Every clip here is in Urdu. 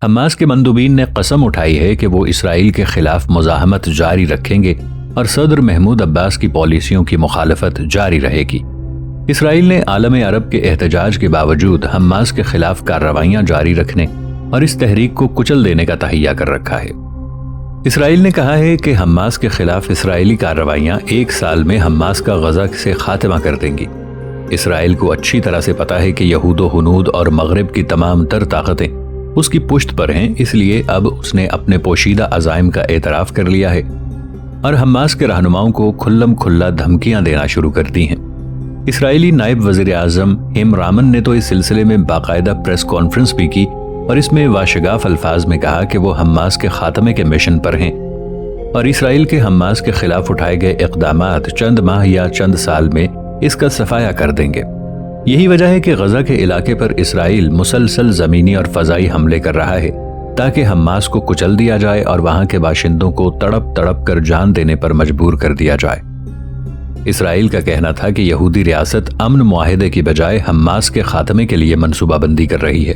حماس کے مندوبین نے قسم اٹھائی ہے کہ وہ اسرائیل کے خلاف مزاحمت جاری رکھیں گے اور صدر محمود عباس کی پالیسیوں کی مخالفت جاری رہے گی۔ اسرائیل نے عالم عرب کے احتجاج کے باوجود حماس کے خلاف کارروائیاں جاری رکھنے اور اس تحریک کو کچل دینے کا تہیہ کر رکھا ہے۔ اسرائیل نے کہا ہے کہ حماس کے خلاف اسرائیلی کارروائیاں 1 سال میں حماس کا غزہ سے خاتمہ کر دیں گی۔ اسرائیل کو اچھی طرح سے پتا ہے کہ یہود و ہنود اور مغرب کی تمام تر طاقتیں اس کی پشت پر ہیں، اس لیے اب اس نے اپنے پوشیدہ عزائم کا اعتراف کر لیا ہے اور حماس کے رہنماؤں کو کھلم کھلا دھمکیاں دینا شروع کر دی ہیں۔ اسرائیلی نائب وزیر اعظم ہیم رامن نے تو اس سلسلے میں باقاعدہ پریس کانفرنس بھی کی اور اس میں واشگاف الفاظ میں کہا کہ وہ حماس کے خاتمے کے مشن پر ہیں اور اسرائیل کے حماس کے خلاف اٹھائے گئے اقدامات چند ماہ یا چند سال میں اس کا صفایا کر دیں گے۔ یہی وجہ ہے کہ غزہ کے علاقے پر اسرائیل مسلسل زمینی اور فضائی حملے کر رہا ہے تاکہ حماس کو کچل دیا جائے اور وہاں کے باشندوں کو تڑپ تڑپ کر جان دینے پر مجبور کر دیا جائے۔ اسرائیل کا کہنا تھا کہ یہودی ریاست امن معاہدے کی بجائے حماس کے خاتمے کے لیے منصوبہ بندی کر رہی ہے۔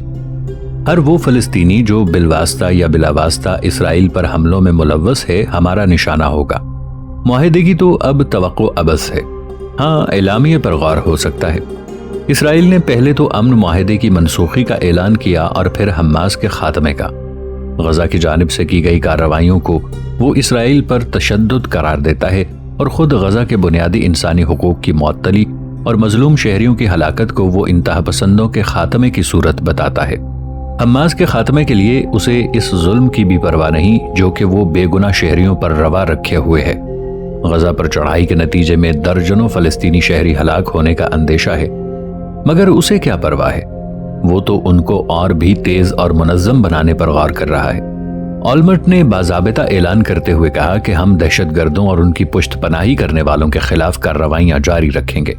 ہر وہ فلسطینی جو بالواسطہ یا بلا واسطہ اسرائیل پر حملوں میں ملوث ہے ہمارا نشانہ ہوگا۔ معاہدے کی تو اب توقع عبث ہے، ہاں اعلامیے پر غور ہو سکتا ہے۔ اسرائیل نے پہلے تو امن معاہدے کی منسوخی کا اعلان کیا اور پھر حماس کے خاتمے کا۔ غزہ کی جانب سے کی گئی کارروائیوں کو وہ اسرائیل پر تشدد قرار دیتا ہے اور خود غزہ کے بنیادی انسانی حقوق کی معطلی اور مظلوم شہریوں کی ہلاکت کو وہ انتہا پسندوں کے خاتمے کی صورت بتاتا ہے۔ حماس کے خاتمے کے لیے اسے اس ظلم کی بھی پرواہ نہیں جو کہ وہ بے گناہ شہریوں پر روا رکھے ہوئے ہے۔ غزہ پر چڑھائی کے نتیجے میں درجنوں فلسطینی شہری ہلاک ہونے کا اندیشہ ہے، مگر اسے کیا پرواہ ہے؟ وہ تو ان کو اور بھی تیز اور منظم بنانے پر غور کر رہا ہے۔ اولمرٹ نے باضابطہ اعلان کرتے ہوئے کہا کہ ہم دہشت گردوں اور ان کی پشت پناہی کرنے والوں کے خلاف کارروائیاں جاری رکھیں گے۔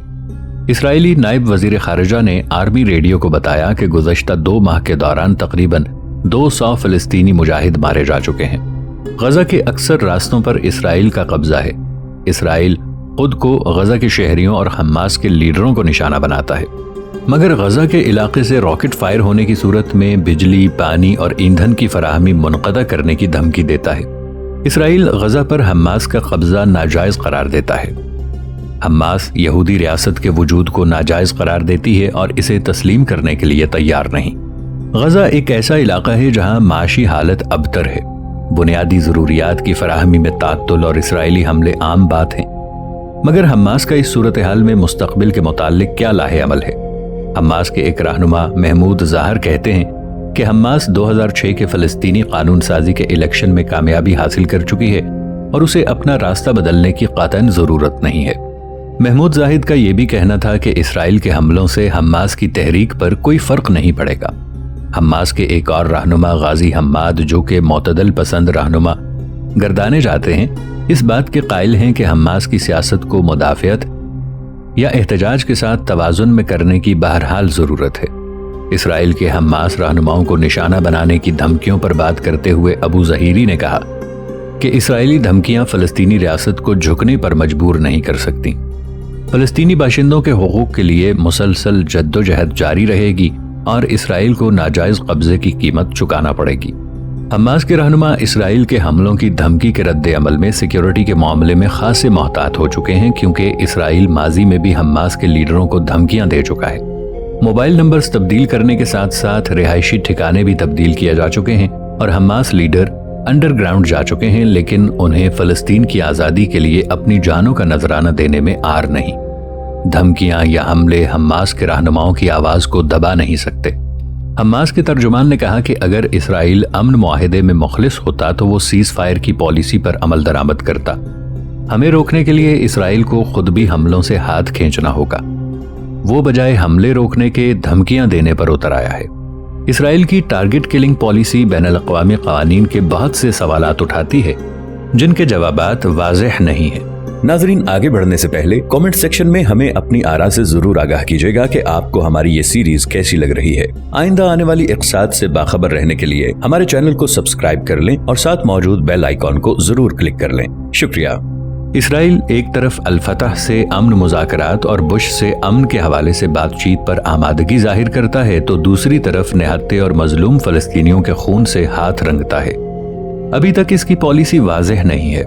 اسرائیلی نائب وزیر خارجہ نے آرمی ریڈیو کو بتایا کہ گزشتہ 2 ماہ کے دوران تقریباً 200 فلسطینی مجاہد مارے جا چکے ہیں۔ غزہ کے اکثر راستوں پر اسرائیل کا قبضہ ہے۔ اسرائیل خود کو غزہ کے شہریوں اور حماس کے لیڈروں کو نشانہ بناتا ہے، مگر غزہ کے علاقے سے راکٹ فائر ہونے کی صورت میں بجلی، پانی اور ایندھن کی فراہمی منقطع کرنے کی دھمکی دیتا ہے۔ اسرائیل غزہ پر حماس کا قبضہ ناجائز قرار دیتا ہے۔ حماس یہودی ریاست کے وجود کو ناجائز قرار دیتی ہے اور اسے تسلیم کرنے کے لیے تیار نہیں۔ غزہ ایک ایسا علاقہ ہے جہاں معاشی حالت ابتر ہے، بنیادی ضروریات کی فراہمی میں تعطل اور اسرائیلی حملے عام بات ہیں، مگر حماس کا اس صورتحال میں مستقبل کے متعلق کیا لاہ عمل ہے؟ حماس کے ایک رہنما محمود ظاہر کہتے ہیں کہ حماس 2006 کے فلسطینی قانون سازی کے الیکشن میں کامیابی حاصل کر چکی ہے اور اسے اپنا راستہ بدلنے کی قاطعاً ضرورت نہیں ہے۔ محمود زاہد کا یہ بھی کہنا تھا کہ اسرائیل کے حملوں سے حماس کی تحریک پر کوئی فرق نہیں پڑے گا۔ حماس کے ایک اور رہنما غازی حماد جو کہ معتدل پسند رہنما گردانے جاتے ہیں، اس بات کے قائل ہیں کہ حماس کی سیاست کو مدافعت یا احتجاج کے ساتھ توازن میں کرنے کی بہرحال ضرورت ہے۔ اسرائیل کے حماس رہنماؤں کو نشانہ بنانے کی دھمکیوں پر بات کرتے ہوئے ابو ظہیری نے کہا کہ اسرائیلی دھمکیاں فلسطینی ریاست کو جھکنے پر مجبور نہیں کر سکتی۔ فلسطینی باشندوں کے حقوق کے لیے مسلسل جدوجہد جاری رہے گی اور اسرائیل کو ناجائز قبضے کی قیمت چکانا پڑے گی۔ حماس کے رہنما اسرائیل کے حملوں کی دھمکی کے رد عمل میں سیکیورٹی کے معاملے میں خاصے محتاط ہو چکے ہیں، کیونکہ اسرائیل ماضی میں بھی حماس کے لیڈروں کو دھمکیاں دے چکا ہے۔ موبائل نمبرز تبدیل کرنے کے ساتھ ساتھ رہائشی ٹھکانے بھی تبدیل کیے جا چکے ہیں اور حماس لیڈر انڈر گراؤنڈ جا چکے ہیں، لیکن انہیں فلسطین کی آزادی کے لیے اپنی جانوں کا نذرانہ دینے میں آر نہیں۔ دھمکیاں یا حملے حماس کے رہنماؤں کی آواز کو دبا نہیں سکتے۔ حماس کے ترجمان نے کہا کہ اگر اسرائیل امن معاہدے میں مخلص ہوتا تو وہ سیز فائر کی پالیسی پر عمل درآمد کرتا۔ ہمیں روکنے کے لیے اسرائیل کو خود بھی حملوں سے ہاتھ کھینچنا ہوگا۔ وہ بجائے حملے روکنے کے دھمکیاں دینے پر اتر آیا ہے۔ اسرائیل کی ٹارگٹ کلنگ پالیسی بین الاقوامی قوانین کے بہت سے سوالات اٹھاتی ہے جن کے جوابات واضح نہیں ہیں۔ ناظرین، آگے بڑھنے سے پہلے کامنٹ سیکشن میں ہمیں اپنی آراء سے ضرور آگاہ کیجیے گا کہ آپ کو ہماری یہ سیریز کیسی لگ رہی ہے۔ آئندہ آنے والی اقساط سے باخبر رہنے کے لیے ہمارے چینل کو سبسکرائب کر لیں اور ساتھ موجود بیل آئیکن کو ضرور کلک کر لیں۔ شکریہ۔ اسرائیل ایک طرف الفتح سے امن مذاکرات اور بش سے امن کے حوالے سے بات چیت پر آمادگی ظاہر کرتا ہے تو دوسری طرف نہتے اور مظلوم فلسطینیوں کے خون سے ہاتھ رنگتا ہے۔ ابھی تک اس کی پالیسی واضح نہیں ہے،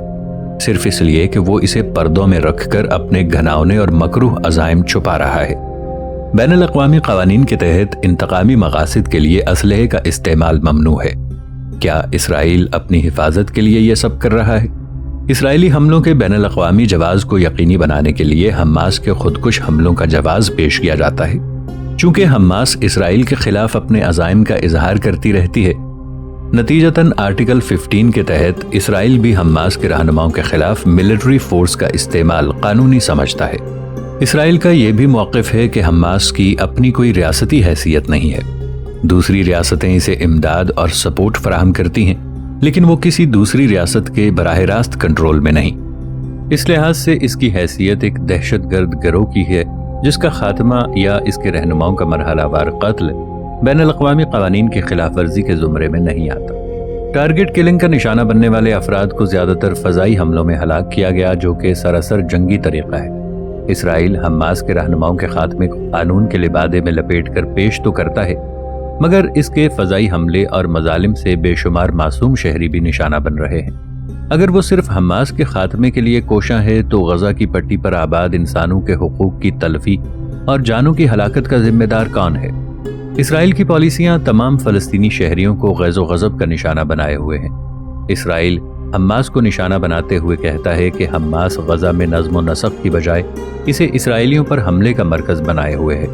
صرف اس لیے کہ وہ اسے پردوں میں رکھ کر اپنے گھناؤنے اور مکروہ عزائم چھپا رہا ہے۔ بین الاقوامی قوانین کے تحت انتقامی مقاصد کے لیے اسلحے کا استعمال ممنوع ہے۔ کیا اسرائیل اپنی حفاظت کے لیے یہ سب کر رہا ہے؟ اسرائیلی حملوں کے بین الاقوامی جواز کو یقینی بنانے کے لیے حماس کے خودکش حملوں کا جواز پیش کیا جاتا ہے۔ چونکہ حماس اسرائیل کے خلاف اپنے عزائم کا اظہار کرتی رہتی ہے، نتیجتاً آرٹیکل 15 کے تحت اسرائیل بھی حماس کے رہنماؤں کے خلاف ملٹری فورس کا استعمال قانونی سمجھتا ہے۔ اسرائیل کا یہ بھی موقف ہے کہ حماس کی اپنی کوئی ریاستی حیثیت نہیں ہے۔ دوسری ریاستیں اسے امداد اور سپورٹ فراہم کرتی ہیں، لیکن وہ کسی دوسری ریاست کے براہ راست کنٹرول میں نہیں۔ اس لحاظ سے اس کی حیثیت ایک دہشت گرد گروہ کی ہے جس کا خاتمہ یا اس کے رہنماؤں کا مرحلہ وار قتل بین الاقوامی قوانین کی خلاف ورزی کے زمرے میں نہیں آتا۔ ٹارگٹ کلنگ کا نشانہ بننے والے افراد کو زیادہ تر فضائی حملوں میں ہلاک کیا گیا، جو کہ سراسر جنگی طریقہ ہے۔ اسرائیل حماس کے رہنماؤں کے خاتمے کو قانون کے لبادے میں لپیٹ کر پیش تو کرتا ہے، مگر اس کے فضائی حملے اور مظالم سے بے شمار معصوم شہری بھی نشانہ بن رہے ہیں۔ اگر وہ صرف حماس کے خاتمے کے لیے کوشاں ہے تو غزہ کی پٹی پر آباد انسانوں کے حقوق کی تلفی اور جانوں کی ہلاکت کا ذمہ دار کون ہے؟ اسرائیل کی پالیسیاں تمام فلسطینی شہریوں کو غیظ و غضب کا نشانہ بنائے ہوئے ہیں۔ اسرائیل حماس کو نشانہ بناتے ہوئے کہتا ہے کہ حماس غزہ میں نظم و نسق کی بجائے اسے اسرائیلیوں پر حملے کا مرکز بنائے ہوئے ہے۔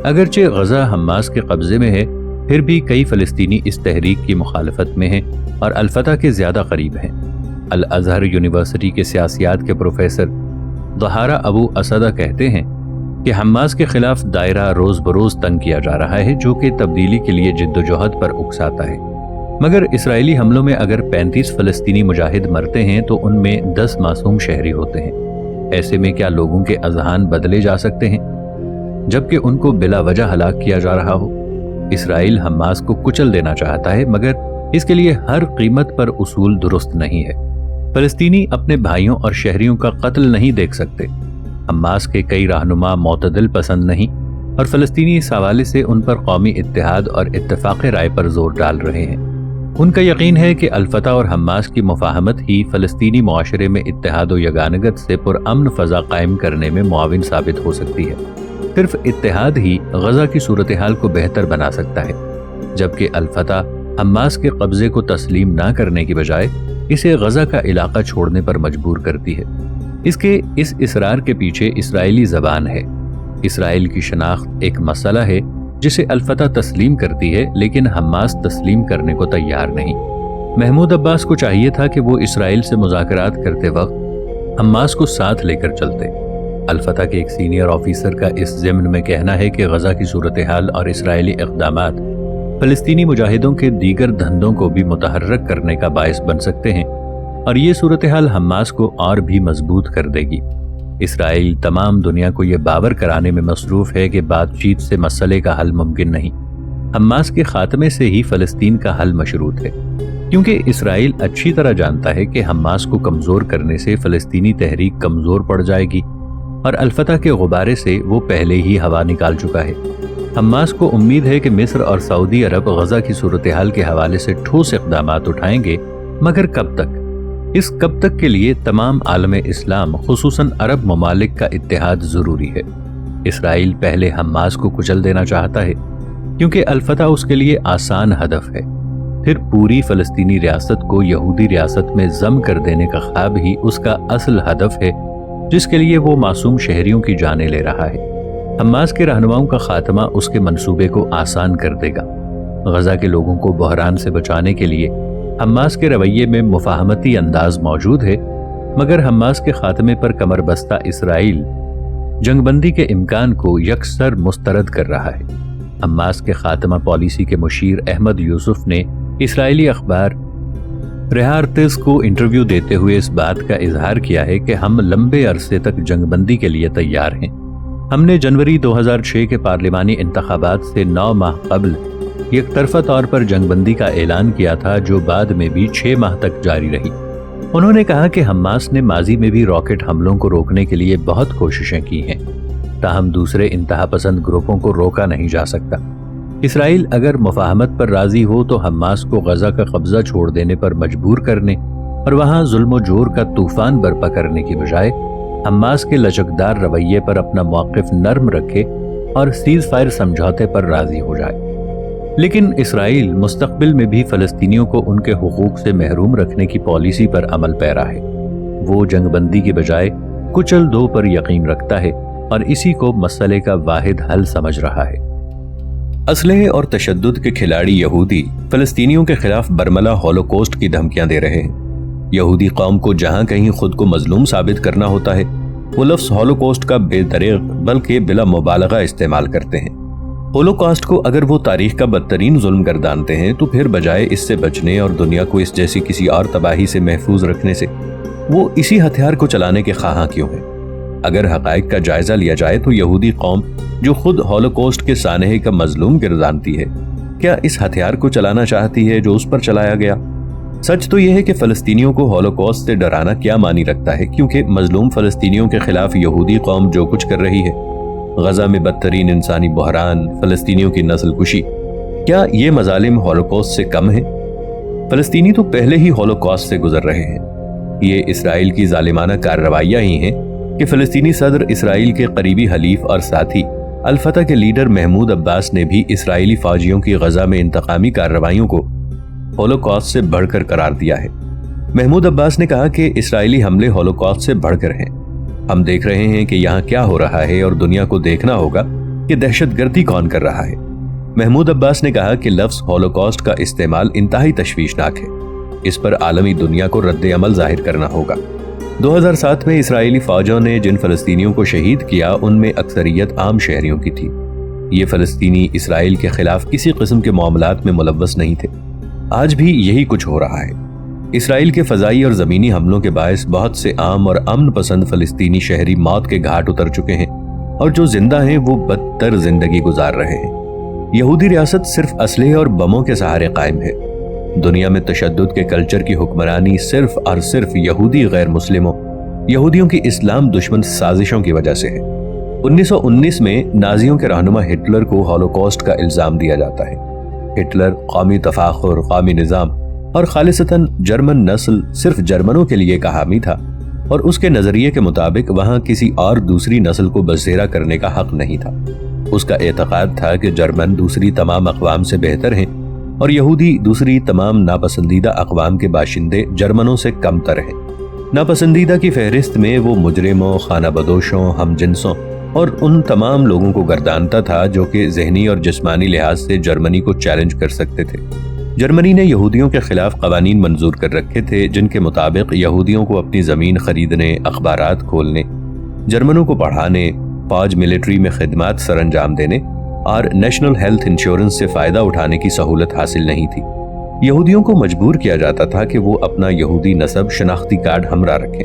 اگرچہ غزہ حماس کے قبضے میں ہے، پھر بھی کئی فلسطینی اس تحریک کی مخالفت میں ہیں اور الفتح کے زیادہ قریب ہیں۔ الازہر یونیورسٹی کے سیاسیات کے پروفیسر ظہارا ابو اسدہ کہتے ہیں کہ حماس کے خلاف دائرہ روز بروز تنگ کیا جا رہا ہے، جو کہ تبدیلی کے لیے جدوجہد پر اکساتا ہے۔ مگر اسرائیلی حملوں میں اگر 35 فلسطینی مجاہد مرتے ہیں تو ان میں 10 معصوم شہری ہوتے ہیں۔ ایسے میں کیا لوگوں کے اذہان بدلے جا سکتے ہیں جبکہ ان کو بلا وجہ ہلاک کیا جا رہا ہو؟ اسرائیل حماس کو کچل دینا چاہتا ہے، مگر اس کے لیے ہر قیمت پر اصول درست نہیں ہے۔ فلسطینی اپنے بھائیوں اور شہریوں کا قتل نہیں دیکھ سکتے۔ حماس کے کئی رہنما معتدل پسند نہیں اور فلسطینی اس حوالے سے ان پر قومی اتحاد اور اتفاق رائے پر زور ڈال رہے ہیں۔ ان کا یقین ہے کہ الفتح اور حماس کی مفاہمت ہی فلسطینی معاشرے میں اتحاد و یگانگت سے پرامن فضا قائم کرنے میں معاون ثابت ہو سکتی ہے۔ صرف اتحاد ہی غزہ کی صورتحال کو بہتر بنا سکتا ہے، جبکہ الفتح حماس کے قبضے کو تسلیم نہ کرنے کی بجائے اسے غزہ کا علاقہ چھوڑنے پر مجبور کرتی ہے۔ اس اصرار کے پیچھے اسرائیلی زبان ہے۔ اسرائیل کی شناخت ایک مسئلہ ہے جسے الفتح تسلیم کرتی ہے، لیکن حماس تسلیم کرنے کو تیار نہیں۔ محمود عباس کو چاہیے تھا کہ وہ اسرائیل سے مذاکرات کرتے وقت حماس کو ساتھ لے کر چلتے۔ الفتح کے ایک سینئر آفیسر کا اس ضمن میں کہنا ہے کہ غزہ کی صورتحال اور اسرائیلی اقدامات فلسطینی مجاہدوں کے دیگر دھندوں کو بھی متحرک کرنے کا باعث بن سکتے ہیں اور یہ صورتحال حماس کو اور بھی مضبوط کر دے گی۔ اسرائیل تمام دنیا کو یہ باور کرانے میں مصروف ہے کہ بات چیت سے مسئلے کا حل ممکن نہیں، حماس کے خاتمے سے ہی فلسطین کا حل مشروط ہے، کیونکہ اسرائیل اچھی طرح جانتا ہے کہ حماس کو کمزور کرنے سے فلسطینی تحریک کمزور پڑ جائے گی اور الفتح کے غبارے سے وہ پہلے ہی ہوا نکال چکا ہے۔ حماس کو امید ہے کہ مصر اور سعودی عرب غزہ کی صورتحال کے حوالے سے ٹھوس اقدامات اٹھائیں گے، مگر کب تک؟ اس کب تک کے لیے تمام عالم اسلام خصوصاً عرب ممالک کا اتحاد ضروری ہے۔ اسرائیل پہلے حماس کو کچل دینا چاہتا ہے کیونکہ الفتح اس کے لیے آسان ہدف ہے، پھر پوری فلسطینی ریاست کو یہودی ریاست میں ضم کر دینے کا خواب ہی اس کا اصل ہدف ہے، جس کے لیے وہ معصوم شہریوں کی جانیں لے رہا ہے۔ حماس کے رہنماؤں کا خاتمہ اس کے منصوبے کو آسان کر دے گا۔ غزہ کے لوگوں کو بحران سے بچانے کے لیے حماس کے رویے میں مفاہمتی انداز موجود ہے، مگر حماس کے خاتمے پر کمر بستہ اسرائیل جنگ بندی کے امکان کو یکسر مسترد کر رہا ہے۔ حماس کے خاتمہ پالیسی کے مشیر احمد یوسف نے اسرائیلی اخبار ریہارتز کو انٹرویو دیتے ہوئے اس بات کا اظہار کیا ہے کہ ہم لمبے عرصے تک جنگ بندی کے لیے تیار ہیں۔ ہم نے جنوری 2006 کے پارلیمانی انتخابات سے 9 ماہ قبل یک طرفہ طور پر جنگ بندی کا اعلان کیا تھا، جو بعد میں بھی 6 ماہ تک جاری رہی۔ انہوں نے کہا کہ حماس نے ماضی میں بھی راکٹ حملوں کو روکنے کے لیے بہت کوششیں کی ہیں، تاہم دوسرے انتہا پسند گروپوں کو روکا نہیں جا سکتا۔ اسرائیل اگر مفاہمت پر راضی ہو تو حماس کو غزہ کا قبضہ چھوڑ دینے پر مجبور کرنے اور وہاں ظلم و جور کا طوفان برپا کرنے کی بجائے حماس کے لچکدار رویے پر اپنا موقف نرم رکھے اور سیز فائر سمجھوتے پر راضی ہو جائے۔ لیکن اسرائیل مستقبل میں بھی فلسطینیوں کو ان کے حقوق سے محروم رکھنے کی پالیسی پر عمل پیرا ہے۔ وہ جنگ بندی کی بجائے کچل دو پر یقین رکھتا ہے اور اسی کو مسئلے کا واحد حل سمجھ رہا ہے۔ اسلحے اور تشدد کے کھلاڑی یہودی فلسطینیوں کے خلاف برملا ہولوکوسٹ کی دھمکیاں دے رہے ہیں۔ یہودی قوم کو جہاں کہیں خود کو مظلوم ثابت کرنا ہوتا ہے، وہ لفظ ہولوکوسٹ کا بے دریغ بلکہ بلا مبالغہ استعمال کرتے ہیں۔ ہولوکاسٹ کو اگر وہ تاریخ کا بدترین ظلم گردانتے ہیں تو پھر بجائے اس سے بچنے اور دنیا کو اس جیسی کسی اور تباہی سے محفوظ رکھنے سے وہ اسی ہتھیار کو چلانے کے خواہاں کیوں ہیں؟ اگر حقائق کا جائزہ لیا جائے تو یہودی قوم جو خود ہولوکاسٹ کے سانحے کا مظلوم گردانتی ہے، کیا اس ہتھیار کو چلانا چاہتی ہے جو اس پر چلایا گیا؟ سچ تو یہ ہے کہ فلسطینیوں کو ہولوکاسٹ سے ڈرانا کیا معنی رکھتا ہے، کیونکہ مظلوم فلسطینیوں کے خلاف یہودی قوم جو کچھ کر رہی ہے، غزہ میں بدترین انسانی بحران، فلسطینیوں کی نسل کشی، کیا یہ مظالم ہولوکاسٹ سے کم ہیں؟ فلسطینی تو پہلے ہی ہولوکاسٹ سے گزر رہے ہیں۔ یہ اسرائیل کی ظالمانہ کارروائیاں ہی ہیں کہ فلسطینی صدر اسرائیل کے قریبی حلیف اور ساتھی الفتح کے لیڈر محمود عباس نے بھی اسرائیلی فوجیوں کی غزہ میں انتقامی کارروائیوں کو ہولوکاسٹ سے بڑھ کر قرار دیا ہے۔ محمود عباس نے کہا کہ اسرائیلی حملے ہولوکاسٹ سے بڑھ کر ہیں۔ ہم دیکھ رہے ہیں کہ یہاں کیا ہو رہا ہے اور دنیا کو دیکھنا ہوگا کہ دہشت گردی کون کر رہا ہے۔ محمود عباس نے کہا کہ لفظ ہولوکاسٹ کا استعمال انتہائی تشویشناک ہے، اس پر عالمی دنیا کو رد عمل ظاہر کرنا ہوگا۔ 2007 میں اسرائیلی فوجوں نے جن فلسطینیوں کو شہید کیا ان میں اکثریت عام شہریوں کی تھی۔ یہ فلسطینی اسرائیل کے خلاف کسی قسم کے معاملات میں ملوث نہیں تھے۔ آج بھی یہی کچھ ہو رہا ہے۔ اسرائیل کے فضائی اور زمینی حملوں کے باعث بہت سے عام اور امن پسند فلسطینی شہری موت کے گھاٹ اتر چکے ہیں، اور جو زندہ ہیں وہ بدتر زندگی گزار رہے ہیں۔ یہودی ریاست صرف اسلحے اور بموں کے سہارے قائم ہے۔ دنیا میں تشدد کے کلچر کی حکمرانی صرف اور صرف یہودی غیر مسلموں، یہودیوں کی اسلام دشمن سازشوں کی وجہ سے ہے۔ 1919 میں نازیوں کے رہنما ہٹلر کو ہولوکاسٹ کا الزام دیا جاتا ہے۔ ہٹلر قومی تفاخر، قومی نظام اور خالصتاً جرمن نسل صرف جرمنوں کے لیے کا حامی تھا، اور اس کے نظریے کے مطابق وہاں کسی اور دوسری نسل کو بزیرہ کرنے کا حق نہیں تھا۔ اس کا اعتقاد تھا کہ جرمن دوسری تمام اقوام سے بہتر ہیں اور یہودی دوسری تمام ناپسندیدہ اقوام کے باشندے جرمنوں سے کم تر ہیں۔ ناپسندیدہ کی فہرست میں وہ مجرموں، خانہ بدوشوں، ہم جنسوں اور ان تمام لوگوں کو گردانتا تھا جو کہ ذہنی اور جسمانی لحاظ سے جرمنی کو چیلنج کر سکتے تھے۔ جرمنی نے یہودیوں کے خلاف قوانین منظور کر رکھے تھے جن کے مطابق یہودیوں کو اپنی زمین خریدنے، اخبارات کھولنے، جرمنوں کو پڑھانے، فوج ملٹری میں خدمات سر انجام دینے اور نیشنل ہیلتھ انشورنس سے فائدہ اٹھانے کی سہولت حاصل نہیں تھی۔ یہودیوں کو مجبور کیا جاتا تھا کہ وہ اپنا یہودی نسب شناختی کارڈ ہمراہ رکھیں،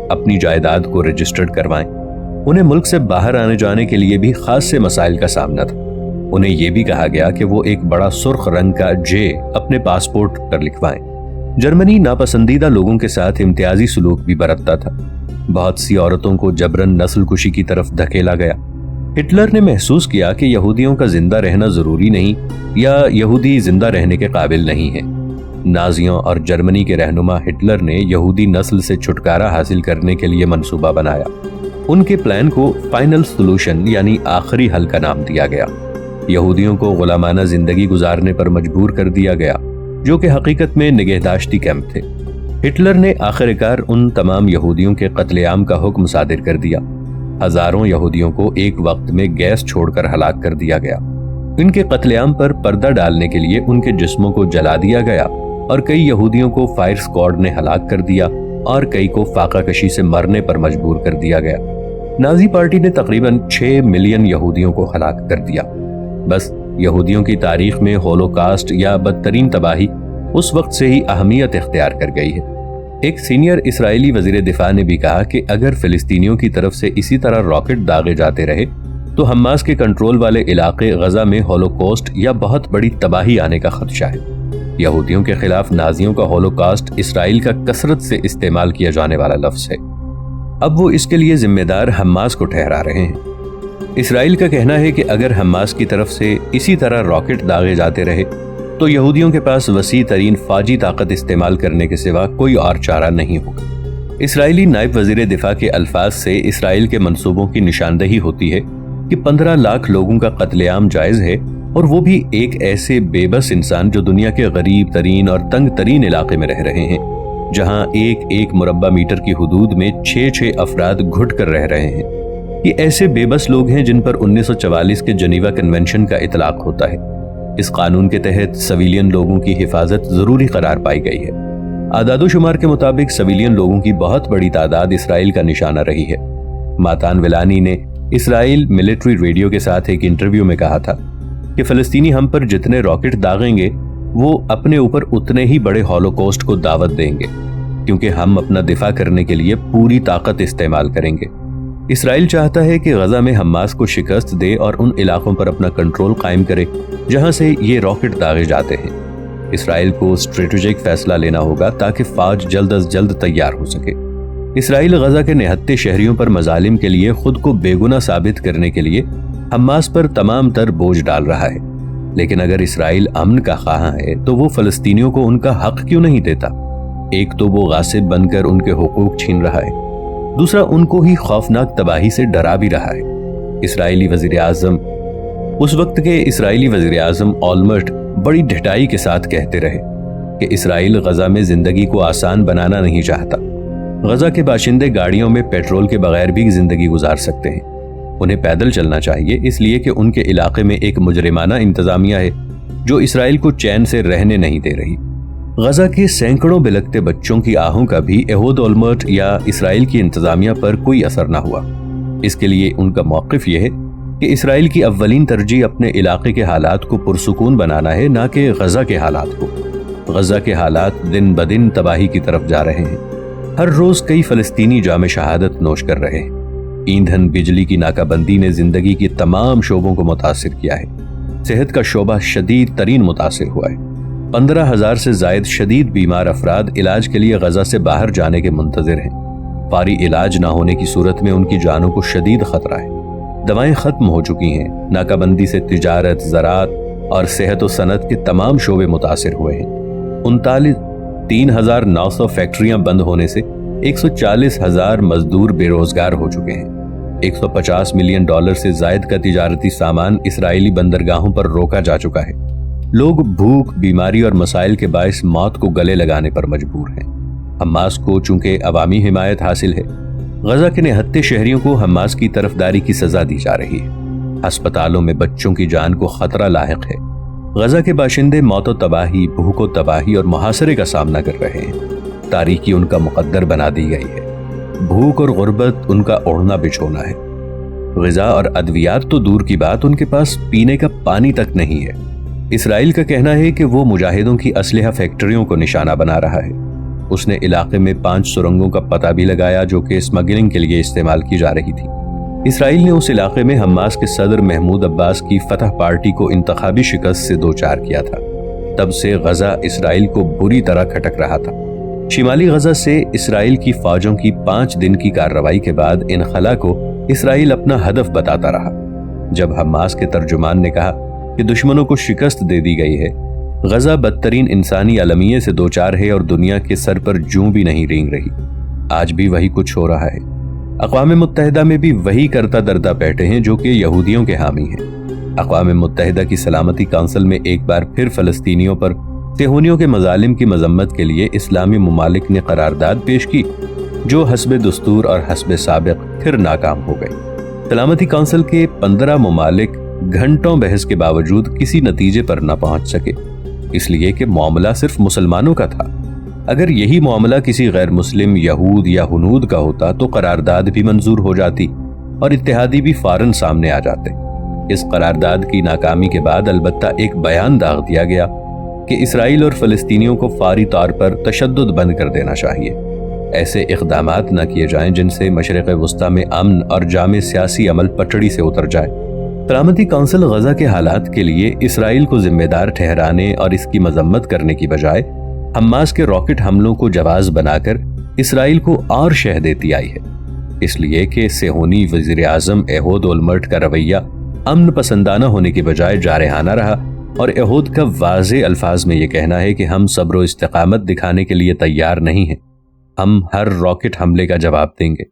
اپنی جائیداد کو رجسٹرڈ کروائیں۔ انہیں ملک سے باہر آنے جانے کے لیے بھی خاص سے مسائل کا سامنا تھا۔ انہیں یہ بھی کہا گیا کہ وہ ایک بڑا سرخ رنگ کا جے اپنے پاسپورٹ پر لکھوائیں۔ جرمنی ناپسندیدہ لوگوں کے ساتھ امتیازی سلوک بھی برتتا تھا۔ بہت سی عورتوں کو جبراً نسل کشی کی طرف دھکیلا گیا۔ ہٹلر نے محسوس کیا کہ یہودیوں کا زندہ رہنا ضروری نہیں یا یہودی زندہ رہنے کے قابل نہیں ہے۔ نازیوں اور جرمنی کے رہنما ہٹلر نے یہودی نسل سے چھٹکارا حاصل کرنے کے لیے منصوبہ بنایا۔ ان کے پلان کو فائنل سولوشن یعنی آخری حل کا نام دیا گیا۔ یہودیوں کو غلامانہ زندگی گزارنے پر مجبور کر دیا گیا جو کہ حقیقت میں نگہداشتی کیمپ تھے۔ ہٹلر نے آخرکار ان تمام یہودیوں کے قتل عام کا حکم صادر کر دیا۔ ہزاروں یہودیوں کو ایک وقت میں گیس چھوڑ کر ہلاک کر دیا گیا۔ ان کے قتل عام پر پردہ ڈالنے کے لیے ان کے جسموں کو جلا دیا گیا اور کئی یہودیوں کو فائر سکواڈ نے ہلاک کر دیا اور کئی کو فاقہ کشی سے مرنے پر مجبور کر دیا گیا۔ نازی پارٹی نے تقریباً 6 ملین یہودیوں کو ہلاک کر دیا۔ بس یہودیوں کی تاریخ میں ہولوکاسٹ یا بدترین تباہی اس وقت سے ہی اہمیت اختیار کر گئی ہے۔ ایک سینئر اسرائیلی وزیر دفاع نے بھی کہا کہ اگر فلسطینیوں کی طرف سے اسی طرح راکٹ داغے جاتے رہے تو حماس کے کنٹرول والے علاقے غزہ میں ہولوکاسٹ یا بہت بڑی تباہی آنے کا خدشہ ہے۔ یہودیوں کے خلاف نازیوں کا ہولوکاسٹ اسرائیل کا کثرت سے استعمال کیا جانے والا لفظ ہے۔ اب وہ اس کے لیے ذمہ دار حماس کو ٹھہرا رہے ہیں۔ اسرائیل کا کہنا ہے کہ اگر حماس کی طرف سے اسی طرح راکٹ داغے جاتے رہے تو یہودیوں کے پاس وسیع ترین فوجی طاقت استعمال کرنے کے سوا کوئی اور چارہ نہیں ہوگا۔ اسرائیلی نائب وزیر دفاع کے الفاظ سے اسرائیل کے منصوبوں کی نشاندہی ہوتی ہے کہ 15 لاکھ لوگوں کا قتل عام جائز ہے، اور وہ بھی ایک ایسے بے بس انسان جو دنیا کے غریب ترین اور تنگ ترین علاقے میں رہ رہے ہیں، جہاں ایک مربع میٹر کی حدود میں 6 افراد گھٹ کر رہ رہے ہیں۔ یہ ایسے بے بس لوگ ہیں جن پر 1944 کے جنیوا کنونشن کا اطلاق ہوتا ہے۔ اس قانون کے تحت سویلین لوگوں کی حفاظت ضروری قرار پائی گئی ہے۔ اعداد و شمار کے مطابق سویلین لوگوں کی بہت بڑی تعداد اسرائیل کا نشانہ رہی ہے۔ ماتان ولانی نے اسرائیل ملٹری ریڈیو کے ساتھ ایک انٹرویو میں کہا تھا کہ فلسطینی ہم پر جتنے راکٹ داغیں گے وہ اپنے اوپر اتنے ہی بڑے ہولوکاسٹ کو دعوت دیں گے، کیونکہ ہم اپنا دفاع کرنے کے لیے پوری طاقت استعمال کریں گے۔ اسرائیل چاہتا ہے کہ غزہ میں حماس کو شکست دے اور ان علاقوں پر اپنا کنٹرول قائم کرے جہاں سے یہ راکٹ داغے جاتے ہیں۔ اسرائیل کو اسٹریٹجک فیصلہ لینا ہوگا تاکہ فوج جلد از جلد تیار ہو سکے۔ اسرائیل غزہ کے نہتے شہریوں پر مظالم کے لیے خود کو بے گناہ ثابت کرنے کے لیے حماس پر تمام تر بوجھ ڈال رہا ہے، لیکن اگر اسرائیل امن کا خواہاں ہے تو وہ فلسطینیوں کو ان کا حق کیوں نہیں دیتا؟ ایک تو وہ غاصب بن کر ان کے حقوق چھین رہا ہے، دوسرا ان کو ہی خوفناک تباہی سے ڈرا بھی رہا ہے۔ اس وقت کے اسرائیلی وزیر اعظم اولمرٹ بڑی ڈھٹائی کے ساتھ کہتے رہے کہ اسرائیل غزہ میں زندگی کو آسان بنانا نہیں چاہتا۔ غزہ کے باشندے گاڑیوں میں پیٹرول کے بغیر بھی زندگی گزار سکتے ہیں، انہیں پیدل چلنا چاہیے، اس لیے کہ ان کے علاقے میں ایک مجرمانہ انتظامیہ ہے جو اسرائیل کو چین سے رہنے نہیں دے رہی۔ غزہ کے سینکڑوں بلکتے بچوں کی آہوں کا بھی ایہود اولمرٹ یا اسرائیل کی انتظامیہ پر کوئی اثر نہ ہوا۔ اس کے لیے ان کا موقف یہ ہے کہ اسرائیل کی اولین ترجیح اپنے علاقے کے حالات کو پرسکون بنانا ہے، نہ کہ غزہ کے حالات کو۔ غزہ کے حالات دن بدن تباہی کی طرف جا رہے ہیں۔ ہر روز کئی فلسطینی جام شہادت نوش کر رہے ہیں۔ ایندھن، بجلی کی ناکہ بندی نے زندگی کی تمام شعبوں کو متاثر کیا ہے۔ صحت کا شعبہ شدید ترین متاثر ہوا ہے۔ 15,000 سے زائد شدید بیمار افراد علاج کے لیے غزہ سے باہر جانے کے منتظر ہیں۔ فوری علاج نہ ہونے کی صورت میں ان کی جانوں کو شدید خطرہ ہے۔ دوائیں ختم ہو چکی ہیں۔ ناکہ بندی سے تجارت، زراعت اور صحت و صنعت کے تمام شعبے متاثر ہوئے ہیں۔ 3,900 فیکٹریاں بند ہونے سے 140,000 مزدور بے روزگار ہو چکے ہیں۔ $150 ملین سے زائد کا تجارتی سامان اسرائیلی بندرگاہوں پر روکا جا چکا ہے۔ لوگ بھوک، بیماری اور مسائل کے باعث موت کو گلے لگانے پر مجبور ہیں۔ حماس کو چونکہ عوامی حمایت حاصل ہے، غزہ کے نہتے شہریوں کو حماس کی طرفداری کی سزا دی جا رہی ہے۔ ہسپتالوں میں بچوں کی جان کو خطرہ لاحق ہے۔ غزہ کے باشندے موت و تباہی، بھوک و تباہی اور محاصرے کا سامنا کر رہے ہیں۔ تاریکی ان کا مقدر بنا دی گئی ہے۔ بھوک اور غربت ان کا اوڑھنا بچھونا ہے۔ غذا اور ادویات تو دور کی بات، ان کے پاس پینے کا پانی تک نہیں ہے۔ اسرائیل کا کہنا ہے کہ وہ مجاہدوں کی اسلحہ فیکٹریوں کو نشانہ بنا رہا ہے۔ اس نے علاقے میں 5 سرنگوں کا پتہ بھی لگایا جو کہ اسمگلنگ کے لیے استعمال کی جا رہی تھی۔ اسرائیل نے اس علاقے میں حماس کے صدر محمود عباس کی فتح پارٹی کو انتخابی شکست سے دوچار کیا تھا۔ تب سے غزہ اسرائیل کو بری طرح کھٹک رہا تھا۔ شمالی غزہ سے اسرائیل کی فوجوں کی 5 دن کی کارروائی کے بعد انخلا کو اسرائیل اپنا ہدف بتاتا رہا۔ جب حماس کے ترجمان نے کہا کہ دشمنوں کو شکست دے دی گئی ہے، غزہ بدترین انسانی المیے سے دوچار ہے اور دنیا کے سر پر جوں بھی نہیں رینگ رہی۔ آج بھی وہی کچھ ہو رہا ہے۔ اقوام متحدہ میں بھی وہی کرتا دردہ بیٹھے ہیں جو کہ یہودیوں کے حامی ہیں۔ اقوام متحدہ کی سلامتی کونسل میں ایک بار پھر فلسطینیوں پر صہیونیوں کے مظالم کی مذمت کے لیے اسلامی ممالک نے قرارداد پیش کی، جو حسب دستور اور حسب سابق پھر ناکام ہو گئی۔ سلامتی کونسل کے 15 ممالک گھنٹوں بحث کے باوجود کسی نتیجے پر نہ پہنچ سکے، اس لیے کہ معاملہ صرف مسلمانوں کا تھا۔ اگر یہی معاملہ کسی غیر مسلم یہود یا ہنود کا ہوتا تو قرارداد بھی منظور ہو جاتی اور اتحادی بھی فوراً سامنے آ جاتے۔ اس قرارداد کی ناکامی کے بعد البتہ ایک بیان داغ دیا گیا کہ اسرائیل اور فلسطینیوں کو فوری طور پر تشدد بند کر دینا چاہیے۔ ایسے اقدامات نہ کیے جائیں جن سے مشرق وسطیٰ میں امن اور جامع سیاسی عمل پٹڑی سے اتر جائے۔ سلامتی کونسل غزہ کے حالات کے لیے اسرائیل کو ذمہ دار ٹھہرانے اور اس کی مذمت کرنے کی بجائے حماس کے راکٹ حملوں کو جواز بنا کر اسرائیل کو اور شہ دیتی آئی ہے، اس لیے کہ صہیونی وزیر اعظم ایہود اولمرٹ کا رویہ امن پسندانہ ہونے کی بجائے جارحانہ رہا، اور ایہود کا واضح الفاظ میں یہ کہنا ہے کہ ہم صبر و استقامت دکھانے کے لیے تیار نہیں ہیں، ہم ہر راکٹ حملے کا جواب دیں گے۔